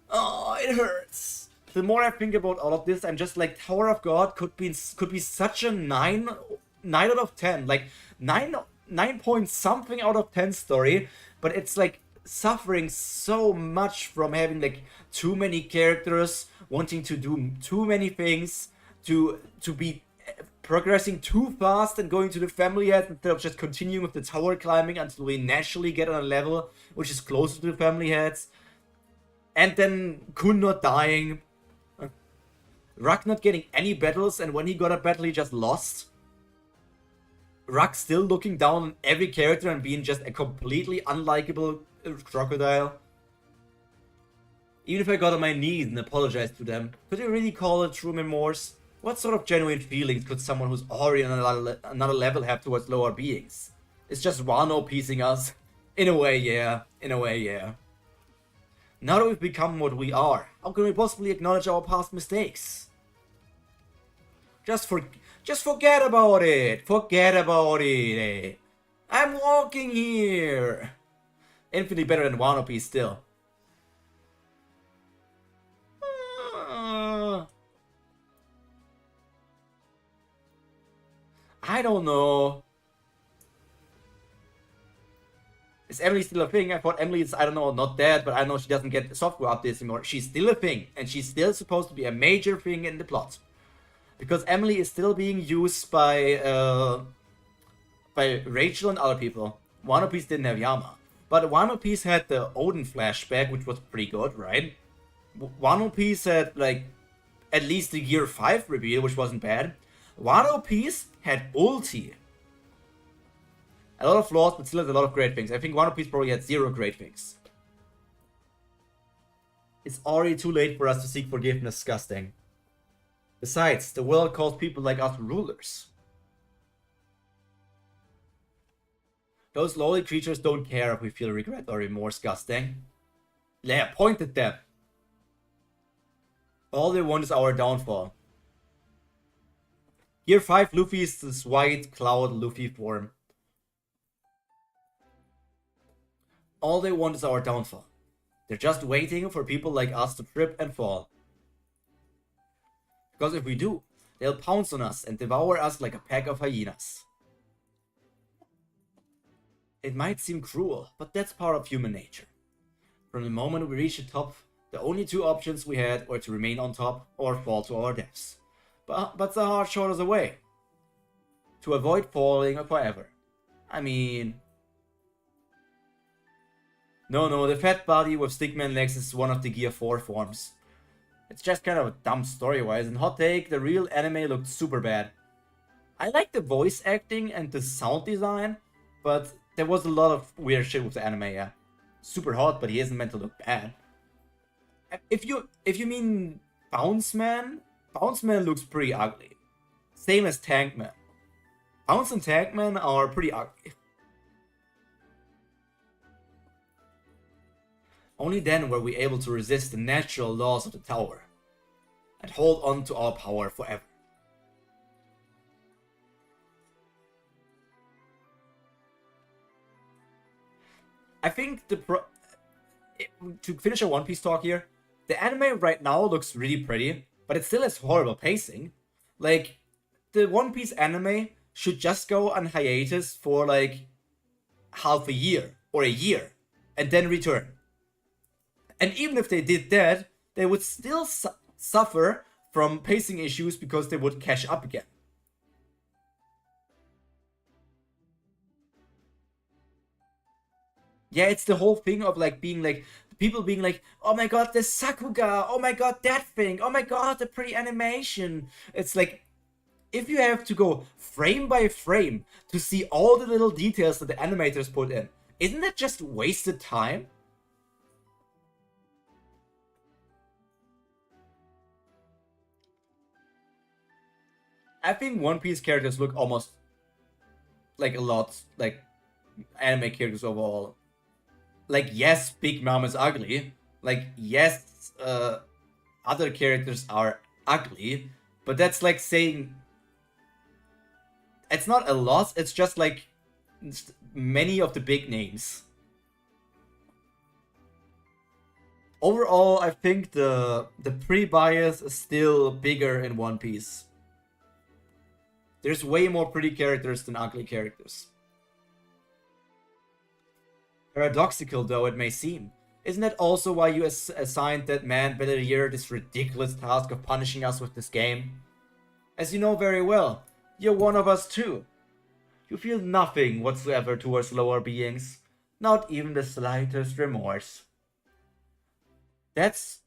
oh, it hurts. The more I think about all of this, I'm just like, Tower of God could be such a 9 out of 10, like 9 point something out of 10 story, but it's like suffering so much from having like too many characters, wanting to do too many things, to be progressing too fast and going to the family heads instead of just continuing with the tower climbing until we naturally get on a level which is closer to the family heads. And then Kun not dying. Ruck not getting any battles, and when he got a battle he just lost. Ruck still looking down on every character and being just a completely unlikable crocodile. Even if I got on my knees and apologized to them, could you really call it true remorse? What sort of genuine feelings could someone who's already on another level have towards lower beings? It's just Wano piecing us. In a way, yeah. In a way, yeah. Now that we've become what we are, how can we possibly acknowledge our past mistakes? Just forget about it. Forget about it. I'm walking here. Infinitely better than Wano Piece still. I don't know. Is Emily still a thing? I thought Emily is, I don't know, not dead, but I know she doesn't get software updates anymore. She's still a thing, and she's still supposed to be a major thing in the plot. Because Emily is still being used by Rachel and other people. One Piece didn't have Yama. But One Piece had the Odin flashback, which was pretty good, right? One Piece had, like, at least the Year 5 reveal, which wasn't bad. One Piece had ulti. A lot of flaws, but still has a lot of great things. I think One Piece probably had 0 great things. It's already too late for us to seek forgiveness, Disgusting. Besides, the world calls people like us rulers. Those lowly creatures don't care if we feel regret or remorse, Disgusting. Yeah, point at them. All they want is our downfall. Year 5 Luffy is this white cloud Luffy form. All they want is our downfall. They're just waiting for people like us to trip and fall. Because if we do, They'll pounce on us and devour us like a pack of hyenas. It might seem cruel, but that's part of human nature. From the moment we reached the top, the only two options we had were to remain on top or fall to our deaths. But Zahar showed us a way. To avoid falling forever. I mean... No, the fat body with stickman legs is one of the Gear 4 forms. It's just kind of a dumb story-wise, and hot take, the real anime looked super bad. I like the voice acting and the sound design, but there was a lot of weird shit with the anime, yeah. Super hot, but he isn't meant to look bad. If you mean Bounce Man looks pretty ugly. Same as Tankman. Bounce and Tankman are pretty ugly. Only then were we able to resist the natural laws of the tower and hold on to our power forever. I think to finish a One Piece talk here, the anime right now looks really pretty, but it still has horrible pacing. Like, the One Piece anime should just go on hiatus for like half a year or a year and then return. And even if they did that, they would still suffer from pacing issues because they would catch up again. Yeah, it's the whole thing of like being like, people being like, oh my god, the Sakuga, oh my god, that thing, oh my god, the pretty animation. It's like, if you have to go frame by frame to see all the little details that the animators put in, isn't that just wasted time? I think One Piece characters look almost like a lot like anime characters overall. Like, yes, Big Mom is ugly. Like, yes, other characters are ugly. But that's like saying... It's not a lot, it's just like many of the big names. Overall, I think the pre-bias is still bigger in One Piece. There's way more pretty characters than ugly characters. Paradoxical though it may seem, isn't that also why you assigned that man Bellier this ridiculous task of punishing us with this game? As you know very well, you're one of us too. You feel nothing whatsoever towards lower beings, not even the slightest remorse. That's...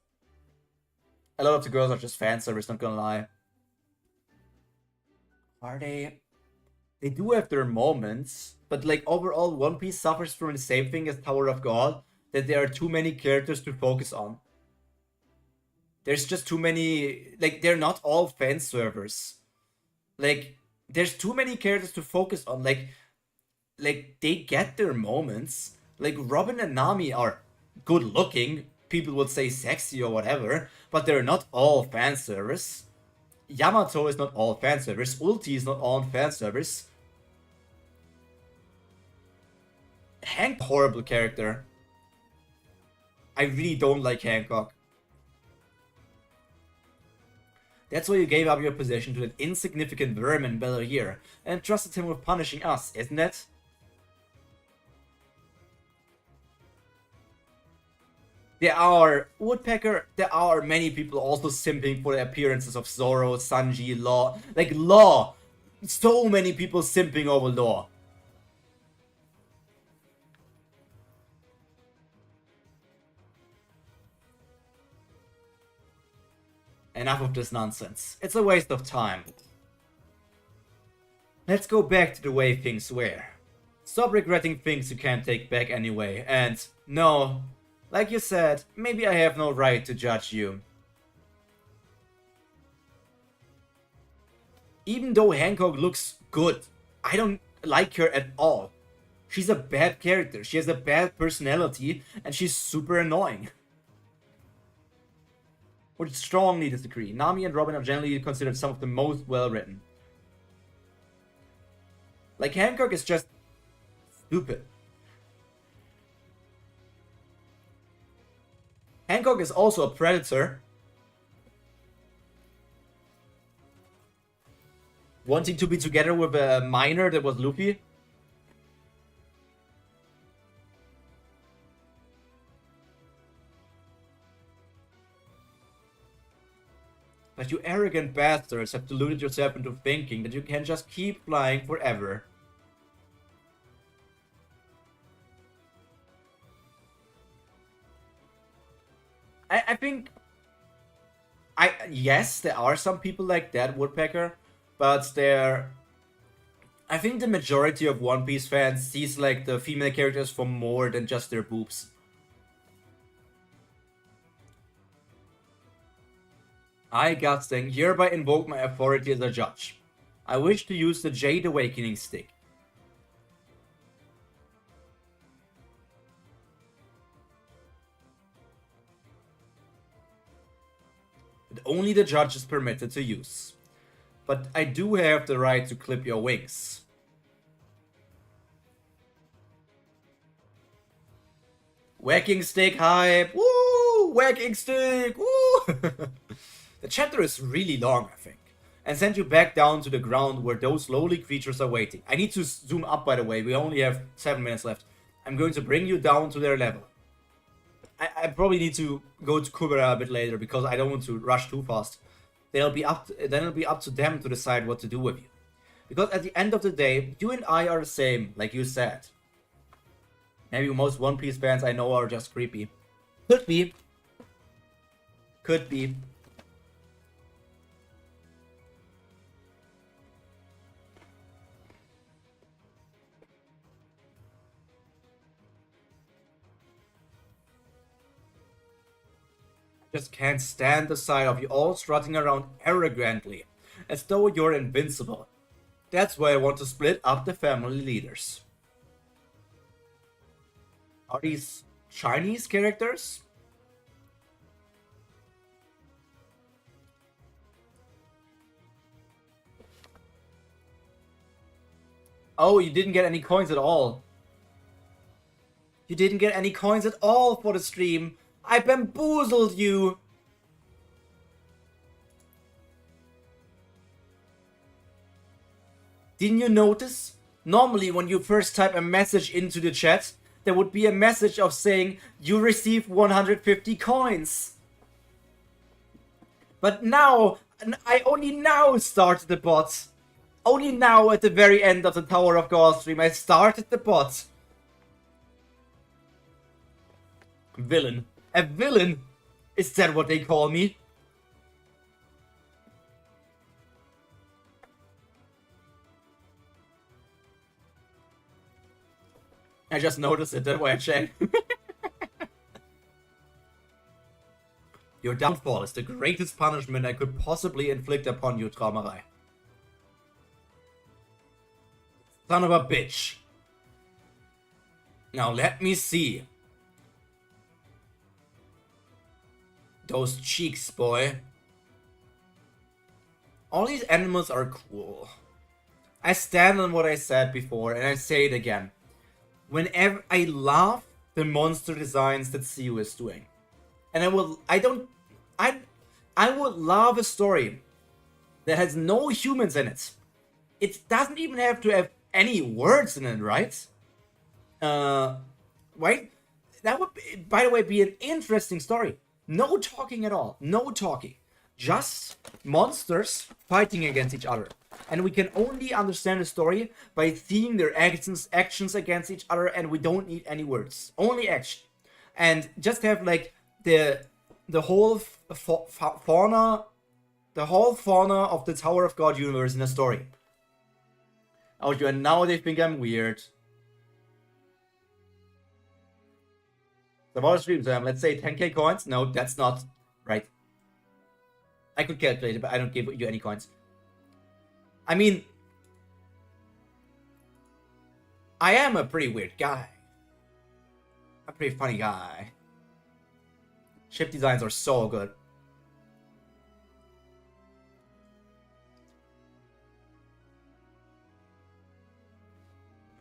A lot of the girls are just fan service, not gonna lie. Are they? They do have their moments, but like overall One Piece suffers from the same thing as Tower of God, that there are too many characters to focus on. There's just too many, like, they're not all fan servers. Like, there's too many characters to focus on. Like they get their moments. Like, Robin and Nami are good looking, people would say sexy or whatever, but they're not all fan service. Yamato is not all fan service. Ulti is not all fan service. Hank, horrible character. I really don't like Hancock. That's why you gave up your position to that insignificant vermin Bellier and trusted him with punishing us, isn't it? There are, Woodpecker, there are many people also simping for the appearances of Zoro, Sanji, Law. Like, Law! So many people simping over Law. Enough of this nonsense. It's a waste of time. Let's go back to the way things were. Stop regretting things you can't take back anyway, and no, like you said, maybe I have no right to judge you. Even though Hancock looks good, I don't like her at all. She's a bad character, she has a bad personality, and she's super annoying. Would strongly disagree. Nami and Robin are generally considered some of the most well-written. Like, Hancock is just stupid. Hancock is also a predator. Wanting to be together with a miner that was Luffy. But you arrogant bastards have deluded yourself into thinking that you can just keep flying forever. I think... Yes, there are some people like that, Woodpecker, but they're... I think the majority of One Piece fans sees like the female characters for more than just their boobs. I, Gutsting, hereby invoke my authority as a judge. I wish to use the Jade Awakening Stick. That only the judge is permitted to use. But I do have the right to clip your wings. Whacking stick hype! Woo! Whacking stick! Woo! The chapter is really long, I think. And send you back down to the ground where those lowly creatures are waiting. I need to zoom up, by the way. We only have 7 minutes left. I'm going to bring you down to their level. I probably need to go to Kubera a bit later because I don't want to rush too fast. Then it'll be up to them to decide what to do with you. Because at the end of the day, you and I are the same, like you said. Maybe most One Piece fans I know are just creepy. Could be. Could be. Just can't stand the sight of you all strutting around arrogantly, as though you're invincible. That's why I want to split up the family leaders. Are these Chinese characters? Oh, you didn't get any coins at all. You didn't get any coins at all for the stream. I bamboozled you! Didn't you notice? Normally when you first type a message into the chat, there would be a message of saying, you received 150 coins. But now, I only now started the bot. Only now at the very end of the Tower of God stream, I started the bot. Villain. A villain? Is that what they call me? I just noticed it, that's why I checked. Your downfall is the greatest punishment I could possibly inflict upon you, Traumerei. Son of a bitch. Now let me see. Those cheeks, boy. All these animals are cool. I stand on what I said before, and I say it again. Whenever I love the monster designs that Siu is doing. And I would love a story that has no humans in it. It doesn't even have to have any words in it, right? Right? That would, by the way, be an interesting story. No talking at all. No talking. Just monsters fighting against each other. And we can only understand the story by seeing their actions against each other, and we don't need any words. Only action. And just have like the whole fauna of the Tower of God universe in a story. Oh, and now they think I'm weird. The water streams, let's say 10k coins. No, that's not right. I could calculate it, but I don't give you any coins. I mean, I am a pretty weird guy. A pretty funny guy. Ship designs are so good.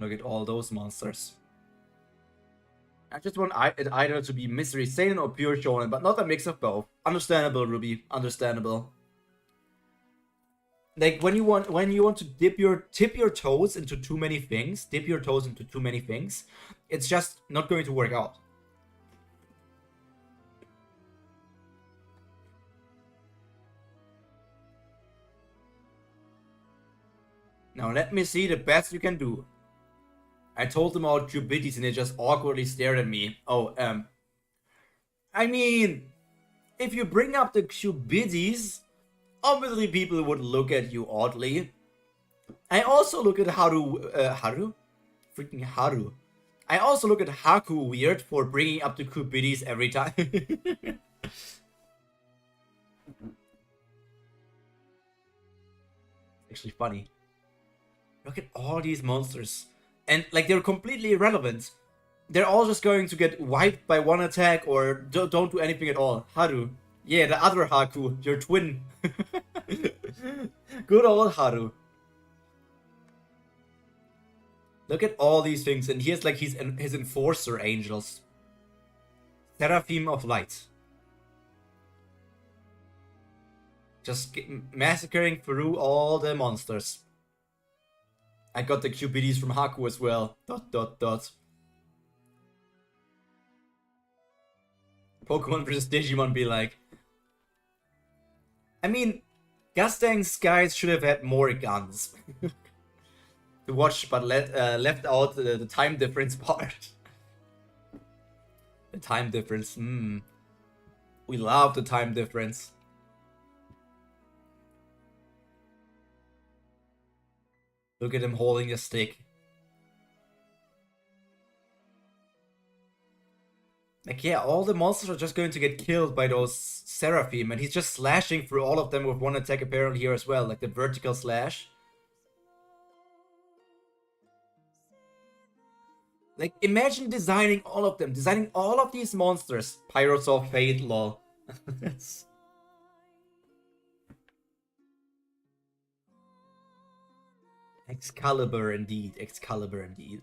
Look at all those monsters. I just want it either to be Mystery Seinen or Pure Shonen, but not a mix of both. Understandable, Ruby. Understandable. Like when you want to tip your toes into too many things, it's just not going to work out. Now let me see the best you can do. I told them about cubidities and they just awkwardly stared at me. Oh, I mean, if you bring up the cubidities, obviously people would look at you oddly. I also look at Haru. Freaking Haru. I also look at Haku weird for bringing up the cubidities every time. Actually funny. Look at all these monsters. And like they're completely irrelevant. They're all just going to get wiped by one attack or don't do anything at all. Haru. Yeah, the other Haku, your twin. Good old Haru. Look at all these things, and here's like his enforcer angels. Seraphim of Light. Just massacring through all the monsters. I got the cubidities from Haku as well. ... Pokemon vs Digimon be like. I mean, Gastang's guys should have had more guns to watch, but left out the time difference part. The time difference, we love the time difference. Look at him holding a stick. Like, yeah, all the monsters are just going to get killed by those Seraphim, and he's just slashing through all of them with one attack apparently here as well, like the vertical slash. Like, imagine designing all of them, designing all of these monsters. Pirates of Fate, lol. Excalibur indeed, Excalibur indeed.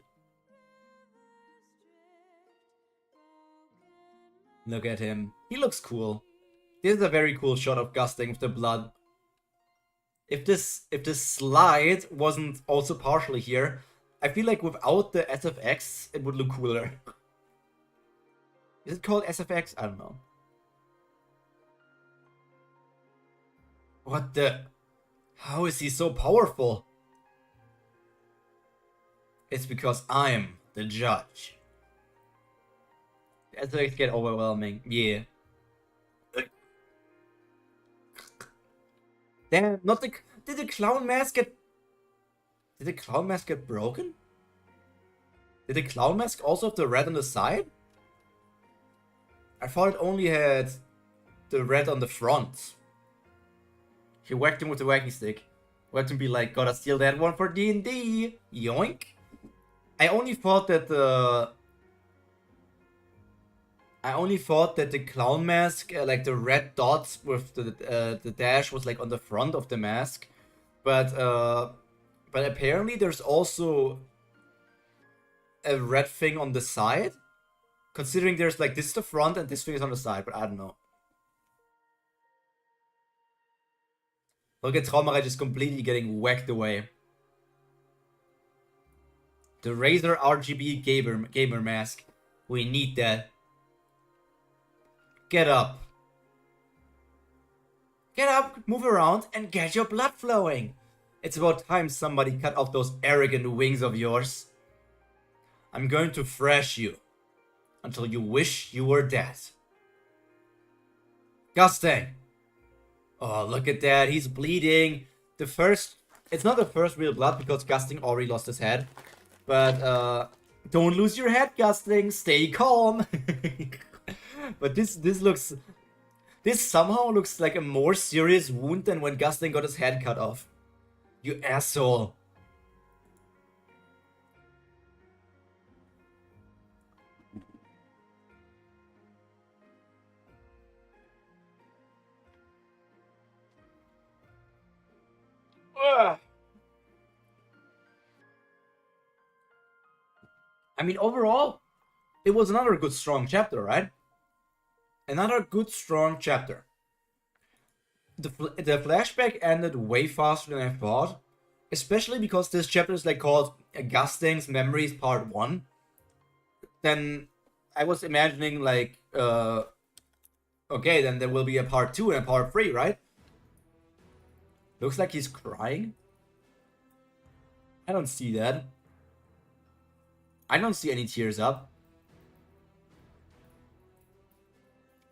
Look at him. He looks cool. This is a very cool shot of Gusting with the blood. If this slide wasn't also partially here, I feel like without the SFX, it would look cooler. Is it called SFX? I don't know. What the? How is he so powerful? It's because I'm the judge. The SFX get overwhelming. Yeah. Damn, not the... Did the clown mask get... Did the clown mask get broken? Did the clown mask also have the red on the side? I thought it only had the red on the front. He whacked him with the wacky stick. Webtoon be like, gotta steal that one for D&D. Yoink. I only thought that the clown mask, like the red dots with the dash, was like on the front of the mask, but apparently there's also a red thing on the side. Considering there's like this is the front and this thing is on the side, but I don't know. Look at Traumara just completely getting whacked away. The Razor RGB gamer mask. We need that. Get up. Get up, move around, and get your blood flowing. It's about time somebody cut off those arrogant wings of yours. I'm going to thrash you until you wish you were dead. Gusting. Oh, look at that. He's bleeding. It's not the first real blood because Gusting already lost his head. But, don't lose your head, Gusting. Stay calm. But this somehow looks like a more serious wound than when Gusting got his head cut off. You asshole. Ugh. I mean, overall, it was another good, strong chapter, right? Another good, strong chapter. the flashback ended way faster than I thought, especially because this chapter is like called Gusting's Memories Part 1. Then I was imagining like, okay, then there will be a Part 2 and a Part 3, right? Looks like he's crying. I don't see that. I don't see any tears up.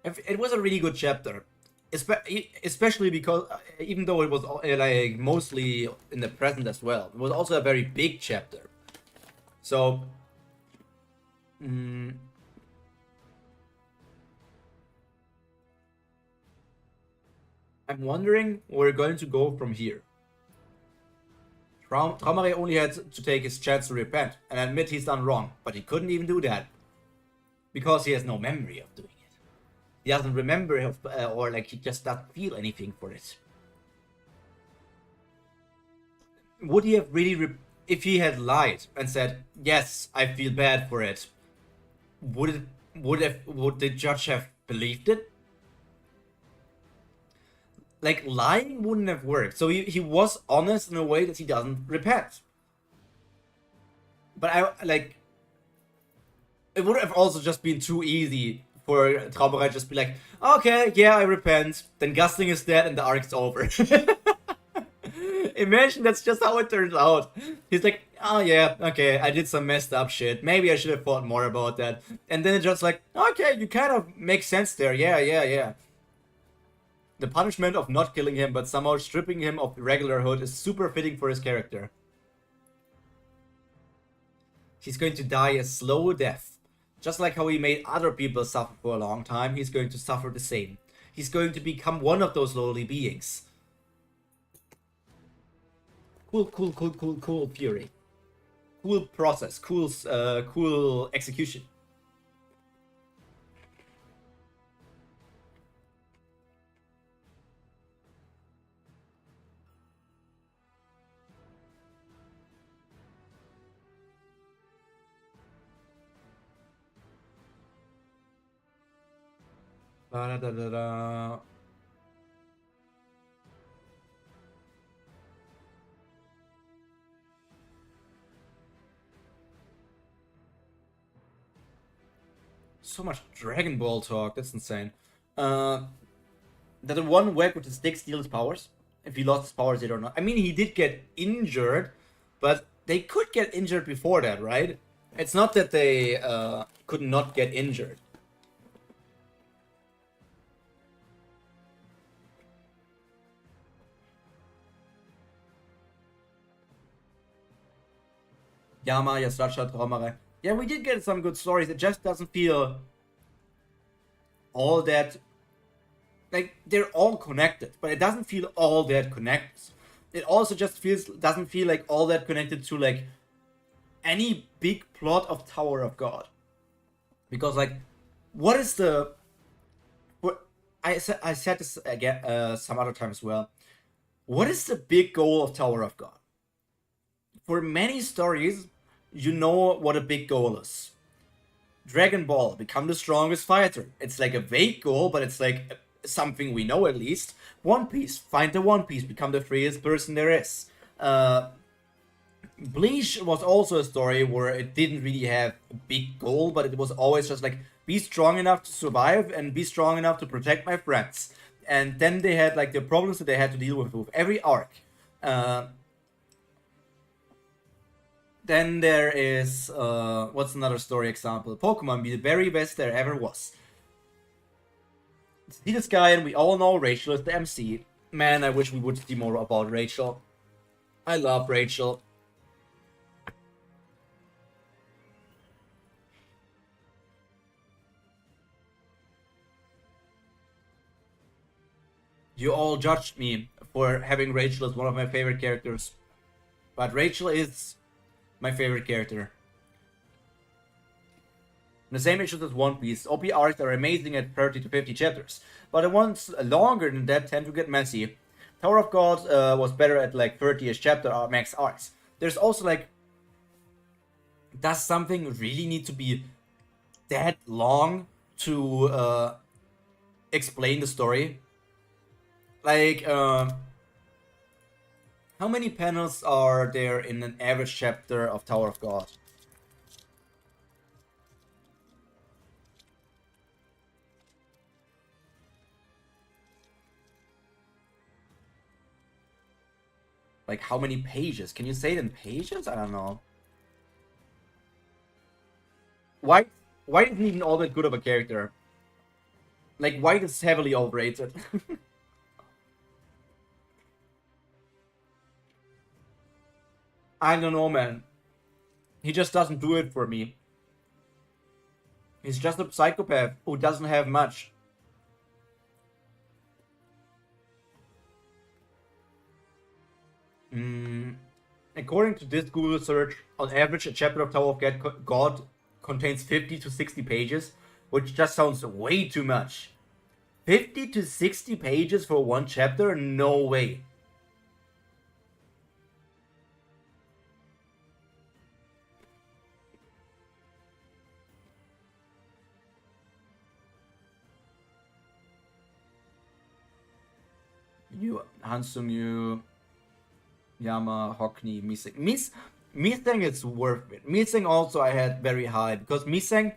It was a really good chapter, especially because even though it was like mostly in the present as well, it was also a very big chapter. So, I'm wondering where we're going to go from here. Traumare only had to take his chance to repent and admit he's done wrong, but he couldn't even do that because he has no memory of doing it. He doesn't remember or like he just doesn't feel anything for it. Would he have really, if he had lied and said, "Yes, I feel bad for it," would the judge have believed it? Like, lying wouldn't have worked. So he was honest in a way that he doesn't repent. But it would have also just been too easy for Traumerei just be like, okay, yeah, I repent. Then Gusting is dead and the arc's over. Imagine that's just how it turns out. He's like, oh yeah, okay, I did some messed up shit. Maybe I should have thought more about that. And then it's just like, okay, you kind of make sense there. Yeah. The punishment of not killing him, but somehow stripping him of regularhood is super fitting for his character. He's going to die a slow death. Just like how he made other people suffer for a long time, he's going to suffer the same. He's going to become one of those lowly beings. Cool Fury. Cool process. Cool execution. Da-da-da-da-da. So much Dragon Ball talk, that's insane. That the one whack with the stick steals powers. If he lost his powers, or not. I mean, he did get injured, but they could get injured before that, right? It's not that they could not get injured. Yama, Yasracha, Traumerei. Yeah, we did get some good stories. It just doesn't feel all that. Like, they're all connected, but it doesn't feel all that connected. It also just doesn't feel like all that connected to like any big plot of Tower of God. Because like, what is the? I said this again some other time as well. What is the big goal of Tower of God? For many stories, you know what a big goal is. Dragon Ball, become the strongest fighter. It's like a vague goal, but it's like something we know at least. One Piece, find the One Piece, become the freest person there is. Bleach was also a story where it didn't really have a big goal, but it was always just like, be strong enough to survive and be strong enough to protect my friends. And then they had like the problems that they had to deal with every arc. Then there is, what's another story example? Pokemon, be the very best there ever was. See this guy, and we all know Rachel is the MC. Man, I wish we would see more about Rachel. I love Rachel. You all judged me for having Rachel as one of my favorite characters. But Rachel is my favorite character. The same issues as One Piece, OP arcs are amazing at 30 to 50 chapters, but the ones longer than that tend to get messy. Tower of God was better at like 30ish chapter max arcs. There's also like, does something really need to be that long to explain the story? Like, how many panels are there in an average chapter of Tower of God? Like, how many pages? Can you say it in pages? I don't know. White, White isn't even all that good of a character. Like, White is heavily overrated. I don't know, man. He just doesn't do it for me. He's just a psychopath who doesn't have much. According to this Google search, on average, a chapter of Tower of God contains 50 to 60 pages, which just sounds way too much. 50 to 60 pages for one chapter? No way. You, Hansung, Yama, Hockney, Miseng. Miseng is worth it. Miseng also I had very high because Miseng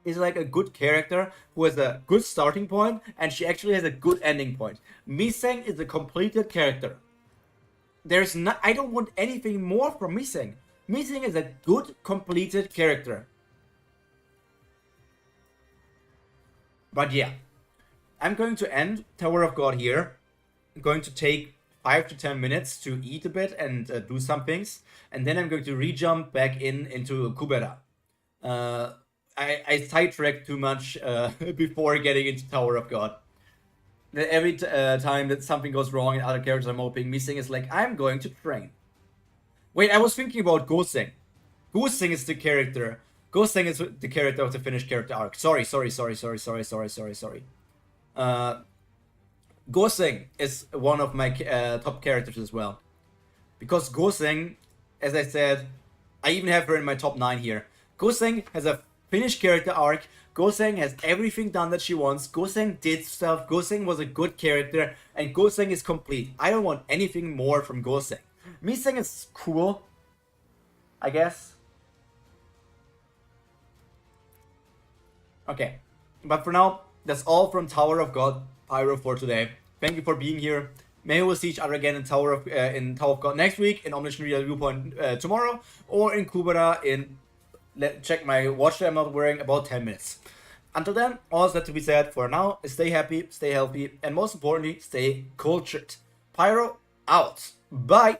is like a good character who has a good starting point and she actually has a good ending point. Miseng is a completed character. There's not. I don't want anything more from Miseng. Miseng is a good completed character. But yeah, I'm going to end Tower of God here. I'm going to take 5 to 10 minutes to eat a bit and do some things, and then I'm going to re-jump back into Kubera. I sidetracked too much before getting into Tower of God. Every time that something goes wrong and other characters are moping, Missing is like, I'm going to train. Wait, I was thinking about Goseng. Goseng is the character. Goseng is the character of the finished character arc. Sorry. Goseng is one of my top characters as well. Because Goseng, as I said, I even have her in my top 9 here. Goseng has a finished character arc. Goseng has everything done that she wants. Goseng did stuff. Goseng was a good character. And Goseng is complete. I don't want anything more from Goseng. Miseng is cool, I guess. Okay. But for now, that's all from Tower of God Pyro for today. Thank you for being here. Maybe we'll see each other again in Tower of God next week, in Omniscient Real Viewpoint tomorrow, or in Kubera in, check my watch that I'm not wearing, about 10 minutes. Until then, all that to be said for now is stay happy, stay healthy, and most importantly, stay cultured. Pyro out. Bye.